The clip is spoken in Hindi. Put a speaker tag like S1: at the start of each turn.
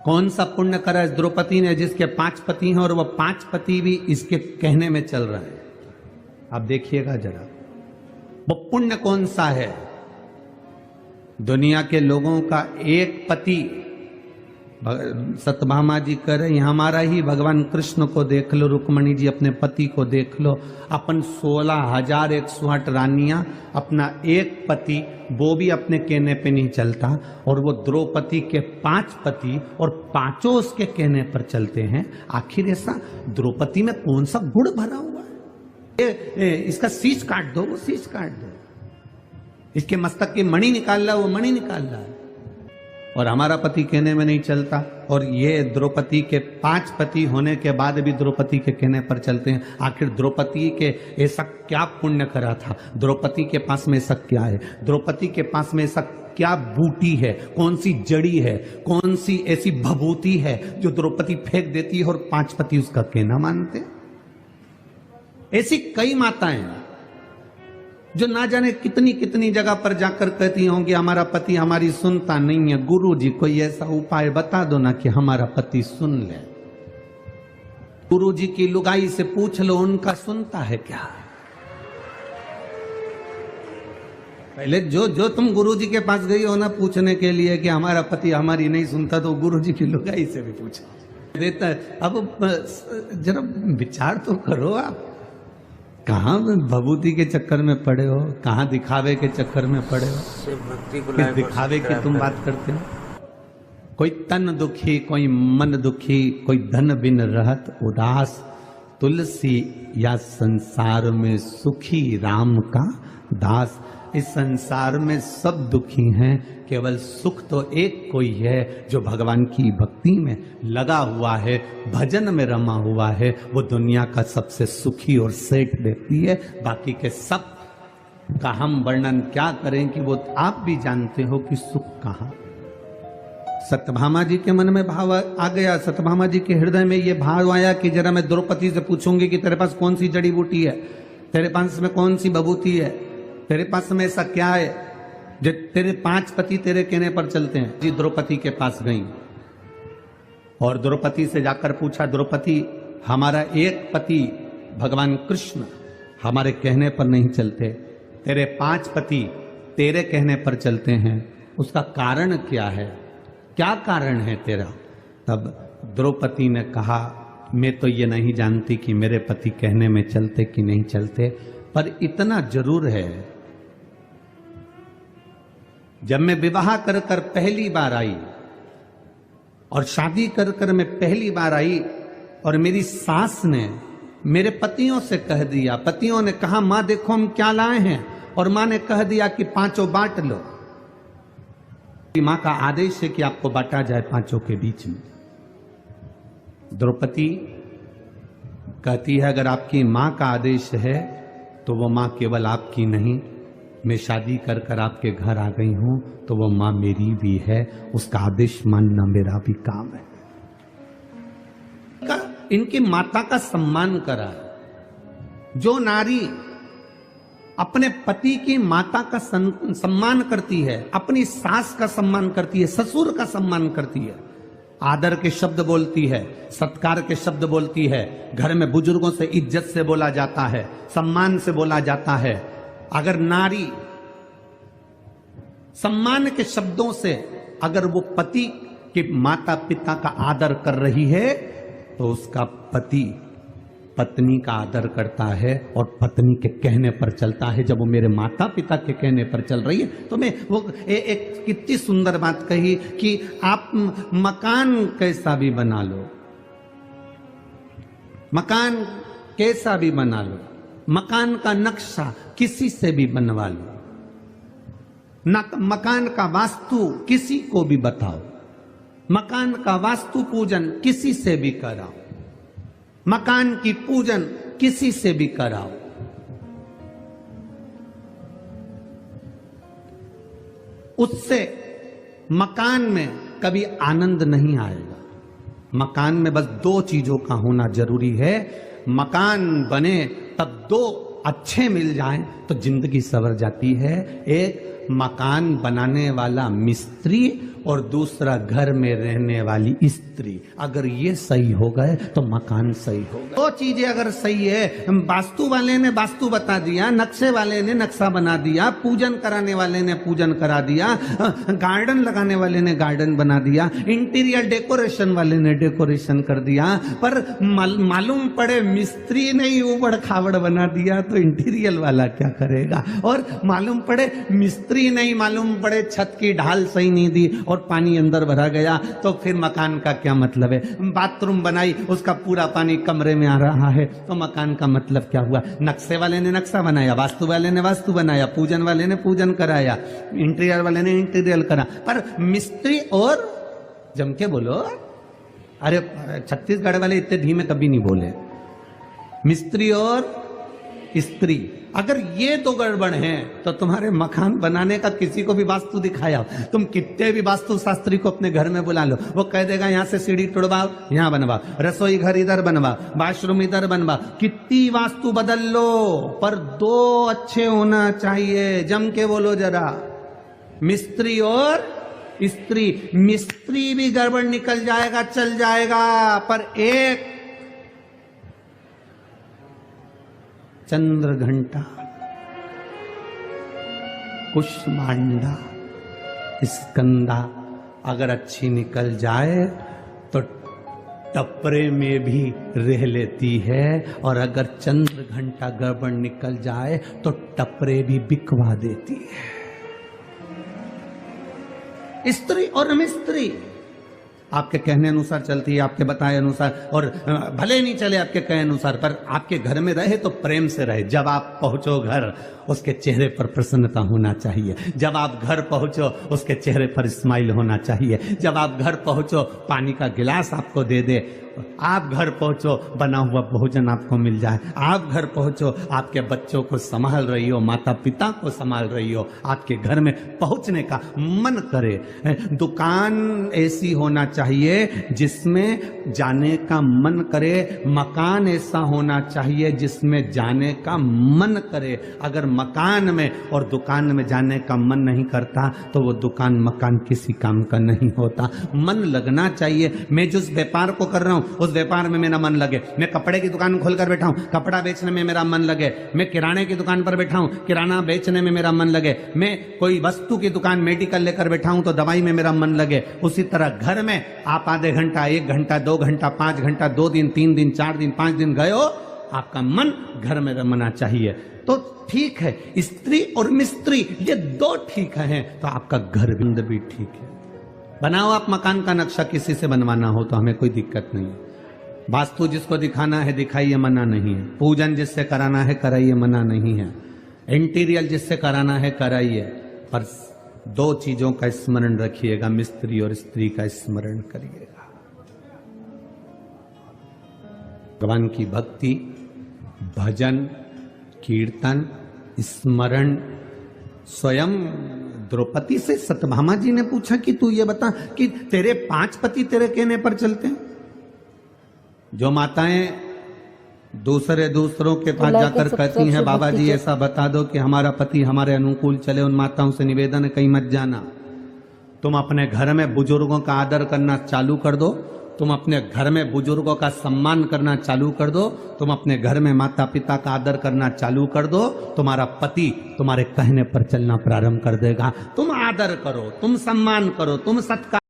S1: कौन सा पुण्य करा इस द्रौपदी ने जिसके 5 पति हैं और वह 5 पति भी इसके कहने में चल रहे हैं? आप देखिएगा जरा, वो पुण्य कौन सा है? दुनिया के लोगों का एक पति, सत्यभामा जी कह रहे हैं, हमारा ही भगवान कृष्ण को देख लो, रुक्मणी जी अपने पति को देख लो, अपन 16,108 रानियां, अपना एक पति, वो भी अपने कहने पे नहीं चलता, और वो द्रौपदी के 5 पति और पांचों उसके कहने पर चलते हैं। आखिर ऐसा द्रौपदी में कौन सा गुण भरा हुआ है? इसका शीश काट दो, वो शीश काट दो, इसके मस्तक की मणि निकाल रहा, वो मणि निकाल रहा है, और हमारा पति कहने में नहीं चलता। और ये द्रौपदी के 5 पति होने के बाद भी द्रौपदी के कहने पर चलते हैं। आखिर द्रौपदी के ऐसा क्या पुण्य करा था? द्रौपदी के पास में ऐसा क्या है? द्रौपदी के पास में ऐसा क्या बूटी है, कौन सी जड़ी है, कौन सी ऐसी भभूति है जो द्रौपदी फेंक देती है और 5 पति उसका कहना मानते? ऐसी कई माताएं हैं जो ना जाने कितनी कितनी जगह पर जाकर कहती होंगी हमारा पति हमारी सुनता नहीं है, गुरु जी कोई ऐसा उपाय बता दो ना कि हमारा पति सुन ले। गुरु जी की लुगाई से पूछ लो, उनका सुनता है क्या? पहले जो तुम गुरु जी के पास गई हो ना पूछने के लिए कि हमारा पति हमारी नहीं सुनता, तो गुरु जी की लुगाई से भी पूछो देता है। अब जरा विचार तो करो, आप कहाँ भभूति के चक्कर में पड़े हो, कहाँ दिखावे के चक्कर में पड़े हो? किस दिखावे की तुम बात करते हो? कोई तन दुखी, कोई मन दुखी, कोई धन बिन रहत उदास, तुलसी या संसार में सुखी राम का दास। इस संसार में सब दुखी हैं, केवल सुख तो एक कोई है जो भगवान की भक्ति में लगा हुआ है, भजन में रमा हुआ है, वो दुनिया का सबसे सुखी और सेठ व्यक्ति है। बाकी के सब का हम वर्णन क्या करें कि वो आप भी जानते हो कि सुख कहाँ। सत्यभामा जी के मन में भाव आ गया, सत्यभामा जी के हृदय में ये भाव आया कि जरा मैं द्रौपदी से पूछूंगी कि तेरे पास कौन सी जड़ी बूटी है, तेरे पास में कौन सी भभूति है, तेरे पास में ऐसा क्या है जो तेरे 5 पति तेरे कहने पर चलते हैं। जी द्रौपदी के पास गई और द्रौपदी से जाकर पूछा, द्रौपदी हमारा एक पति भगवान कृष्ण हमारे कहने पर नहीं चलते, तेरे 5 पति तेरे कहने पर चलते हैं, उसका कारण क्या है? क्या कारण है तेरा? तब द्रौपदी ने कहा, मैं तो ये नहीं जानती कि मेरे पति कहने में चलते कि नहीं चलते, पर इतना जरूर है, जब मैं विवाह कर कर पहली बार आई और शादी कर कर मैं पहली बार आई और मेरी सास ने मेरे पतियों से कह दिया, पतियों ने कहा मां देखो हम क्या लाए हैं, और मां ने कह दिया कि 5 बांट लो। मां का आदेश है कि आपको बांटा जाए 5 के बीच में। द्रौपदी कहती है अगर आपकी मां का आदेश है तो वो मां केवल आपकी नहीं, मैं शादी कर कर आपके घर आ गई हूं तो वो मां मेरी भी है, उसका आदेश मानना मेरा भी काम है। इनकी माता का सम्मान करा। जो नारी अपने पति की माता का सम्मान करती है, अपनी सास का सम्मान करती है, ससुर का सम्मान करती है, आदर के शब्द बोलती है, सत्कार के शब्द बोलती है, घर में बुजुर्गों से इज्जत से बोला जाता है, सम्मान से बोला जाता है। अगर नारी सम्मान के शब्दों से अगर वो पति के माता पिता का आदर कर रही है तो उसका पति पत्नी का आदर करता है और पत्नी के कहने पर चलता है। जब वो मेरे माता पिता के कहने पर चल रही है तो मैं वो एक कितनी सुंदर बात कही कि आप मकान कैसा भी बना लो, मकान कैसा भी बना लो, मकान का नक्शा किसी से भी बनवा लो, मकान का वास्तु किसी को भी बताओ, मकान का वास्तु पूजन किसी से भी कराओ, मकान की पूजन किसी से भी कराओ, उससे मकान में कभी आनंद नहीं आएगा। मकान में बस 2 चीजों का होना जरूरी है। मकान बने तब 2 अच्छे मिल जाएं तो जिंदगी सवर जाती है। एक मकान बनाने वाला मिस्त्री और दूसरा घर में रहने वाली स्त्री, अगर ये सही हो गए तो मकान सही होगा। दो चीजें अगर सही है, वास्तु वाले ने वास्तु बता दिया, नक्शे वाले ने नक्शा बना दिया, पूजन कराने वाले ने पूजन करा दिया, गार्डन लगाने वाले ने गार्डन बना दिया, इंटीरियर डेकोरेशन वाले ने डेकोरेशन कर दिया, पर मालूम पड़े मिस्त्री ने ही उबड़ खाबड़ बना दिया तो इंटीरियर वाला क्या करेगा? और मालूम पड़े मिस्त्री नहीं, मालूम पड़े छत की ढाल सही नहीं दी और पानी अंदर भरा गया तो फिर मकान का क्या मतलब है? बाथरूम बनाई, उसका पूरा पानी कमरे में आ रहा है तो मकान का मतलब क्या हुआ? नक्शे वाले ने नक्शा बनाया, वास्तु वाले ने वास्तु बनाया, पूजन वाले ने पूजन कराया, इंटीरियर वाले ने इंटीरियर करा, पर मिस्त्री और जम के बोलो, अरे छत्तीसगढ़ वाले इतने धीमे कभी नहीं बोले, मिस्त्री और स्त्री, अगर ये दो गड़बड़ हैं तो तुम्हारे मकान बनाने का किसी को भी वास्तु दिखाया, तुम कितने भी वास्तु शास्त्री को अपने घर में बुला लो, वो कह देगा यहां से सीढ़ी तोड़वाओ, यहां बनवा, रसोई घर इधर बनवा, वॉशरूम इधर बनवा, कितनी वास्तु बदल लो, पर दो अच्छे होना चाहिए। जम के बोलो जरा, मिस्त्री और स्त्री। मिस्त्री भी गड़बड़ निकल जाएगा, चल जाएगा, पर एक चंद्र घंटा, कुष्मांडा, स्कंदा अगर अच्छी निकल जाए तो टपरे में भी रह लेती है, और अगर चंद्र घंटा गड़बड़ निकल जाए तो टपरे भी बिकवा देती है। स्त्री और मिस्त्री आपके कहने अनुसार चलती है, आपके बताए अनुसार, और भले नहीं चले आपके कहे अनुसार, पर आपके घर में रहे तो प्रेम से रहे। जब आप पहुंचो घर, उसके चेहरे पर प्रसन्नता होना चाहिए। जब आप घर पहुंचो, उसके चेहरे पर स्माइल होना चाहिए। जब आप घर पहुंचो, पानी का गिलास आपको दे दे। आप घर पहुंचो, बना हुआ भोजन आपको मिल जाए। आप घर पहुंचो, आपके बच्चों को संभाल रही हो, माता पिता को संभाल रही हो, आपके घर में पहुंचने का मन करे। दुकान ऐसी होना चाहिए जिसमें जाने का मन करे, मकान ऐसा होना चाहिए जिसमें जाने का मन करे। अगर मकान में और दुकान में जाने का मन नहीं करता तो वो दुकान मकान किसी काम का नहीं होता। मन लगना चाहिए। मैं जिस व्यापार को कर रहा हूं उस व्यापार में मेरा मन लगे। मैं कपड़े की दुकान खोलकर बैठा हूं, कपड़ा बेचने में मेरा मन लगे। मैं किराने की दुकान पर बैठा हूं, किराना बेचने में मेरा मन लगे। मैं कोई वस्तु की दुकान मेडिकल लेकर बैठा हूं तो दवाई में मेरा मन लगे। उसी तरह घर में आप आधे घंटा, 1 घंटा, 2 घंटा, 5 घंटा, 2 दिन, 3 दिन, 4 दिन, 5 दिन गए हो, आपका मन घर में रमना चाहिए तो ठीक है। स्त्री और मिस्त्री ये दो ठीक हैं तो आपका घर भी ठीक है। बनाओ आप मकान का नक्शा, किसी से बनवाना हो तो हमें कोई दिक्कत नहीं है। वास्तु जिसको दिखाना है दिखाइए, मना नहीं है। पूजन जिससे कराना है कराइए, मना नहीं है। इंटीरियर जिससे कराना है कराइए, पर 2 चीजों का स्मरण रखिएगा, मिस्त्री और स्त्री का स्मरण करिएगा। भगवान की भक्ति, भजन, कीर्तन, स्मरण। स्वयं द्रौपदी से सत्यभामा जी ने पूछा कि तू ये बता कि तेरे 5 पति तेरे कहने पर चलते हैं? जो माताएं दूसरों के पास जाकर कहती हैं बाबा जी ऐसा बता दो कि हमारा पति हमारे अनुकूल चले, उन माताओं से निवेदन है कहीं मत जाना। तुम अपने घर में बुजुर्गों का आदर करना चालू कर दो, तुम अपने घर में बुजुर्गों का सम्मान करना चालू कर दो, तुम अपने घर में माता पिता का आदर करना चालू कर दो, तुम्हारा पति तुम्हारे कहने पर चलना प्रारंभ कर देगा। तुम आदर करो, तुम सम्मान करो, तुम सत्कार